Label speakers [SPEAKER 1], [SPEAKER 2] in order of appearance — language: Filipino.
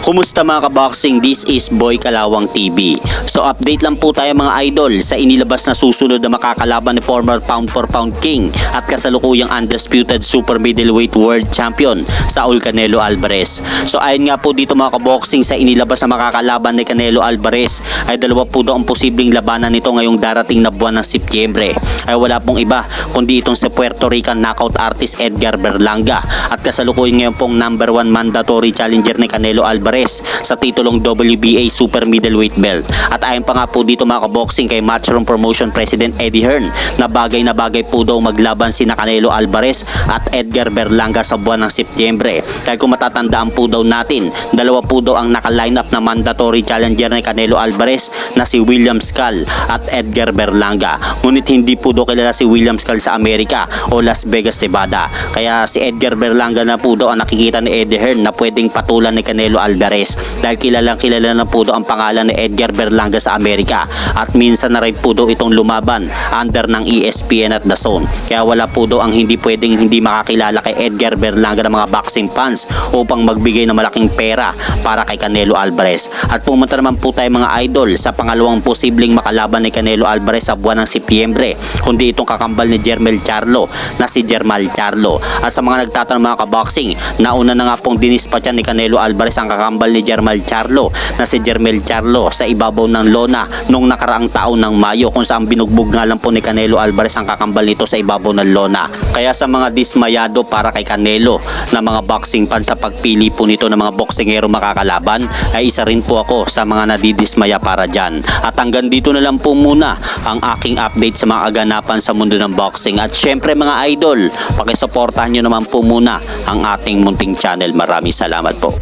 [SPEAKER 1] Kumusta mga kaboxing? This is Boy Kalawang TV. So update lang po tayo mga idol sa inilabas na susunod na makakalaban ni former pound for pound king at kasalukuyang undisputed super middleweight world champion Saul Canelo Alvarez. So ayon nga po dito mga kaboxing sa inilabas na makakalaban ni Canelo Alvarez ay dalawa po daw ang posibleng labanan nito ngayong darating na buwan ng Setyembre. Ay wala pong iba kundi itong si Puerto Rican knockout artist Edgar Berlanga at kasalukuyan ngayon pong number 1 mandatory challenger ni Canelo Alvarez sa titulong WBA super middleweight belt. At ayon pa nga po dito mga kaboxing kay Matchroom Promotion President Eddie Hearn na bagay po daw maglaban sina Canelo Alvarez at Edgar Berlanga sa buwan ng Setyembre. Dahil kung matatandaan po daw natin, dalawa po daw ang naka-line up na mandatory challenger ni Canelo Alvarez na si William Skull at Edgar Berlanga. Ngunit hindi po daw kilala si William Skull sa Amerika o Las Vegas, Nevada. Kaya si Edgar Berlanga na po daw ang nakikita ni Eddie Hearn na pwedeng patulan ni Canelo Alvarez dahil kilala na po daw ang pangalan ni Edgar Berlanga sa Amerika at minsan na rin po daw itong lumaban under ng ESPN at DAZN. Kaya wala po daw ang hindi pwedeng hindi makakilala kay Edgar Berlanga ng mga boxing fans upang magbigay ng malaking pera para kay Canelo Alvarez. At pumunta naman po tayo mga idol sa pangalawang posibleng makalaban ni Canelo Alvarez sa buwan ng Setyembre, kundi itong kakambal ni Jermell Charlo na si Jermall Charlo. At sa mga nagtatanong mga kaboxing, nauna na nga pong dinispatchan ni Canelo Alvarez ang kakambal ni Jermall Charlo na si Jermell Charlo sa ibabaw ng lona nung nakaraang taon ng Mayo, kung saan binugbog nga lang po ni Canelo Alvarez ang kakambal nito sa ibabaw ng lona. Kaya sa mga dismayado para kay Canelo na mga boxing fans sa pagpili po nito ng mga boksingero makakalaban, ay isa rin po ako sa mga nadidismaya para dyan. At hanggang dito na lang po muna ang aking update sa mga aganapan sa mundo ng boxing. At syempre mga idol, pakisuportahan nyo naman po muna ang ating munting channel. Maraming salamat po.